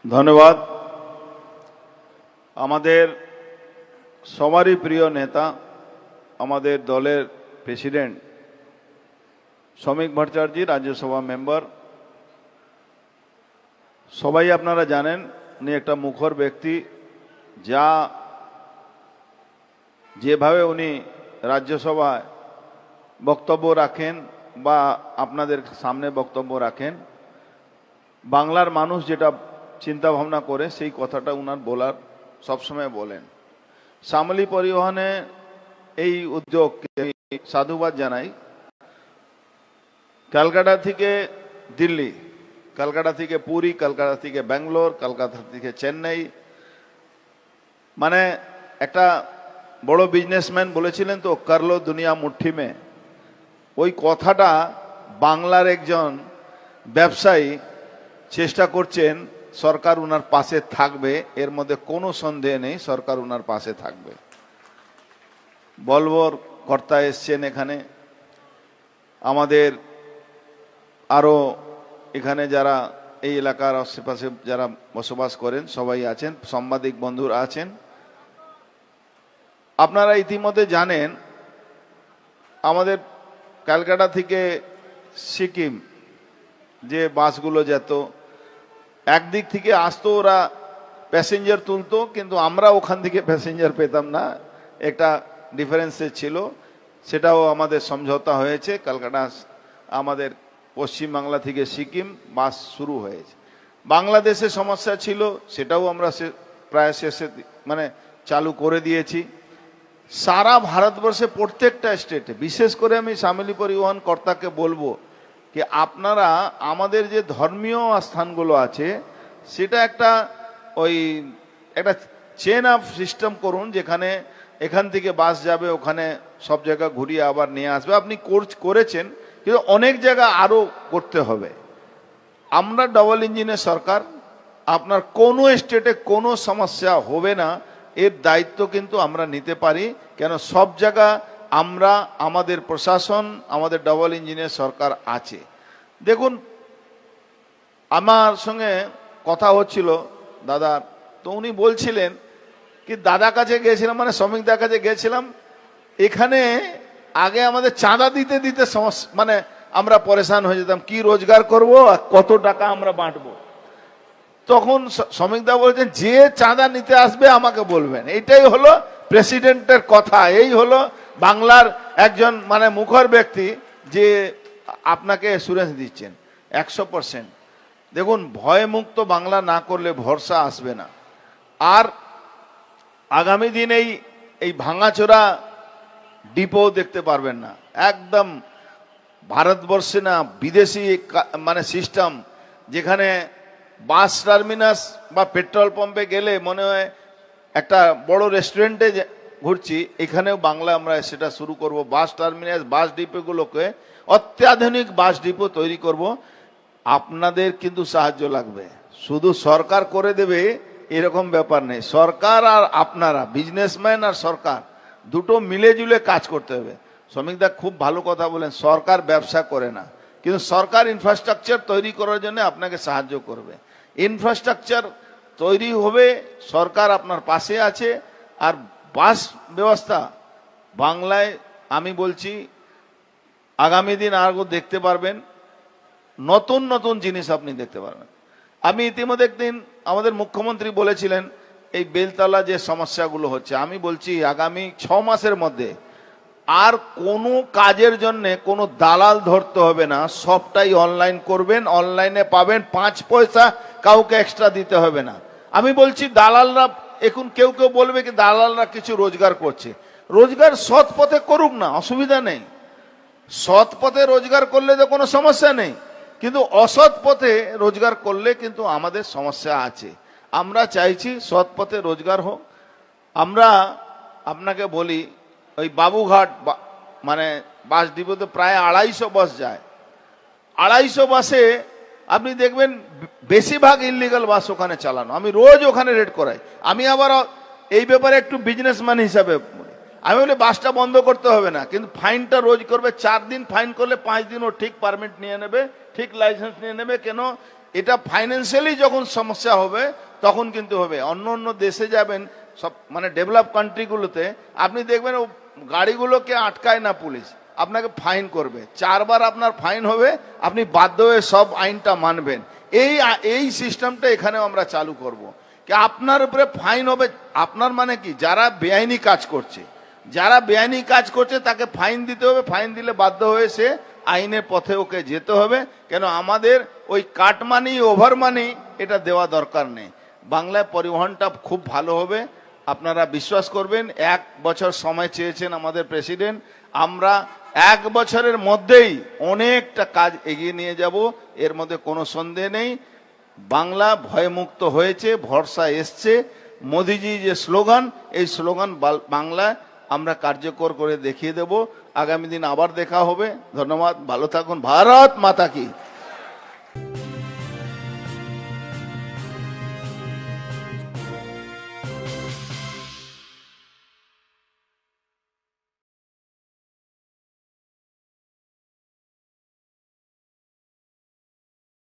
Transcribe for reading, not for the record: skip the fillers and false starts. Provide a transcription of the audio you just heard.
ধন্যবাদ। আমাদের সবারই প্রিয় নেতা, আমাদের দলের প্রেসিডেন্ট শ্রমিক ভট্টাচার্য, রাজ্যসভা মেম্বার, সবাই আপনারা জানেন উনি একটা মুখর ব্যক্তি। যেভাবে উনি রাজ্যসভায় বক্তব্য রাখেন বা আপনাদের সামনে বক্তব্য রাখেন, বাংলার মানুষ যেটা চিন্তা ভাবনা করে সেই কথাটা উনার বলার সবসময় বলেন। শ্যামলী পরিবহনে এই উদ্যোগকে সাধুবাদ জানাই। ক্যালকাটা থেকে দিল্লি, কলকাতা থেকে পুরী, কলকাতা থেকে ব্যাঙ্গালোর, কলকাতা থেকে চেন্নাই, মানে একটা বড় বিজনেসম্যান বলেছিলেন তো, করলো দুনিয়া মুঠি মে। ওই কথাটা বাংলার একজন ব্যবসায়ী চেষ্টা করছেন, সরকার উনার পাশে থাকবে, এর মধ্যে কোনো সন্দেহ নেই, সরকার উনার পাশে থাকবে। বলবর কর্তা এসছেন এখানে, আমাদের আরো এখানে যারা এই এলাকার আশেপাশে যারা বসবাস করেন সবাই আছেন, সাংবাদিক বন্ধুরা আছেন। আপনারা ইতিমধ্যে জানেন আমাদের ক্যালকাটা থেকে সিকিম যে বাসগুলো যেত, একদিক থেকে আসতো, ওরা প্যাসেঞ্জার তুলতো, কিন্তু আমরা ওখান থেকে প্যাসেঞ্জার পেতাম না, একটা ডিফারেন্সে ছিল। সেটাও আমাদের সমঝোতা হয়েছে। কলকাতা আমাদের পশ্চিমবাংলা থেকে সিকিম বাস শুরু হয়েছে। বাংলাদেশে সমস্যা ছিল, সেটাও আমরা প্রায় শেষে মানে চালু করে দিয়েছি। সারা ভারতবর্ষে প্রত্যেকটা স্টেটে, বিশেষ করে আমি শ্যামলী পরিবহন কর্তাকে বলবো কি আপনারা আমাদের যে ধর্মীয় স্থানগুলো আছে সেটা একটা চেন অফ সিস্টেম করুন, যেখানে এখান থেকে বাস যাবে, ওখানে সব জায়গা ঘুরিয়ে আবার নিয়ে আসবে। আপনি করেছেন, কিন্তু অনেক জায়গা আরো করতে হবে। আমরা ডবল ইঞ্জিনের সরকার, আপনার কোনো স্টেটে কোনো সমস্যা হবে না, এর দায়িত্ব কিন্তু আমরা নিতে পারি। কেন সব জায়গা আমরা, আমাদের প্রশাসন, আমাদের ডবল ইঞ্জিনের সরকার আছে। দেখুন, আমার সঙ্গে কথা হচ্ছিল দাদা, তো উনি বলছিলেন কি দাদা কাছে গেছিলাম, মানে শ্রমিকদার কাছে গেছিলাম, এখানে আগে আমাদের চাঁদা দিতে দিতে সমস্যা, মানে আমরা পরেশান হয়ে যেতাম, কি রোজগার করব আর কত টাকা আমরা বাঁটবো। তখন শ্রমিকদা বলছেন যে চাঁদা নিতে আসবে আমাকে বলবেন। এটাই হলো প্রেসিডেন্টের কথা, এই হলো বাংলার একজন মানে মুখর ব্যক্তি যে আপনাকে অ্যাসুরেন্স দিচ্ছেন 100%। দেখুন, ভয়মুক্ত বাংলা না করলে ভরসা আসবে না। আর আগামী দিন এই ভাঙাচোরা ডিপো দেখতে পারবেন না, একদম ভারতবর্ষে না, বিদেশি মানে সিস্টেম, যেখানে বাস টার্মিনাস বা পেট্রোল পাম্পে গেলে মনে হয় একটা বড় রেস্টুরেন্টে ঘুরছি। এখানেও বাংলা আমরা সেটা শুরু করব। বাস টার্মিনাস, বাস ডিপোগুলোকে অত্যাধুনিক বাস ডিপো তৈরি করব। আপনাদের কিন্তু সাহায্য লাগবে, শুধু সরকার করে দেবে এরকম ব্যাপার নেই। সরকার আর আপনারা, বিজনেসম্যান আর সরকার, দুটো মিলে জুলে কাজ করতে হবে। শ্রমিকদা খুব ভালো কথা বলেন, সরকার ব্যবসা করে না, কিন্তু সরকার ইনফ্রাস্ট্রাকচার তৈরি করার জন্য আপনাকে সাহায্য করবে। ইনফ্রাস্ট্রাকচার তৈরি হবে, সরকার আপনার পাশে আছে। আর বাস ব্যবস্থা বাংলায় আমি বলছি আগামী দিন আরো দেখতে পারবেন, নতুন নতুন জিনিস আপনি দেখতে পারবেন। আমি ইতিমধ্যে একদিন আমাদের মুখ্যমন্ত্রী বলেছিলেন এই বেলতলা যে সমস্যাগুলো হচ্ছে, আমি বলছি আগামী 6 মাসের মধ্যে আর কোনো কাজের জন্য কোনো দালাল ধরতে হবে না, সবটাই অনলাইন করবেন, অনলাইনে পাবেন, 5 পয়সা কাউকে এক্সট্রা দিতে হবে না। আমি বলছি দালালরা, এখন কেউ কেউ বলবে কি দালালরা কিছু রোজগার করছে, রোজগার সৎ পথে করুক না, অসুবিধা নেই। সৎ পথে রোজগার করলে তো কোনো সমস্যা নেই, কিন্তু অসৎ পথে রোজগার করলে কিন্তু আমাদের সমস্যা আছে। আমরা চাইছি সৎ পথে রোজগার হোক। আমরা আপনাকে বলি, ওই বাবুঘাট মানে বাস ডিপোতে প্রায় 250 বাস যায়। 250 বাসে আপনি দেখবেন বেশিরভাগ ইল্লিগাল বাস ওখানে চালানো। আমি রোজ ওখানে রেড করাই। আমি আবার এই ব্যাপারে একটু বিজনেসম্যান হিসাবে আমি বলি বাসটা বন্ধ করতে হবে না, কিন্তু ফাইনটা রোজ করবে। 4 দিন ফাইন করলে 5 দিন ও ঠিক পারমিট নিয়ে নেবে, ঠিক লাইসেন্স নিয়ে নেবে। কেন এটা ফাইন্যান্সিয়ালি যখন সমস্যা হবে তখন কিন্তু হবে। অন্য অন্য দেশে যাবেন, সব মানে ডেভেলপ কান্ট্রিগুলোতে আপনি দেখবেন ও গাড়িগুলোকে আটকায় না পুলিশ, আপনাকে ফাইন করবে, 4 বার আপনার ফাইন হবে, আপনি বাধ্য হয়ে সব আইনটা মানবেন। এই সিস্টেমটা এখানেও আমরা চালু করব। কি আপনার উপরে ফাইন হবে, আপনার মানে কি, যারা বেআইনি কাজ করছে, যারা বেআইনি কাজ করছে তাকে ফাইন দিতে হবে, ফাইন দিলে বাধ্য হয়ে সে আইনের পথে ওকে যেতে হবে। কেন আমাদের ওই কাট মানি, ওভার মানি এটা দেওয়া দরকার নেই। বাংলায় পরিবহনটা খুব ভালো হবে, আপনারা বিশ্বাস করবেন। 1 বছর সময় চেয়েছেন আমাদের প্রেসিডেন্ট, আমরা 1 বছরের মধ্যেই অনেকটা কাজ এগিয়ে নিয়ে যাব, এর মধ্যে কোনো সন্দেহ নেই। বাংলা ভয়মুক্ত হয়েছে, ভরসা এসছে। মোদিজি যে স্লোগান, এই স্লোগান বাংলায় আমরা কার্যকর করে দেখিয়ে দেব। আগামী দিন আবার দেখা হবে। ধন্যবাদ, ভালো থাকুন। ভারত মাতা কি।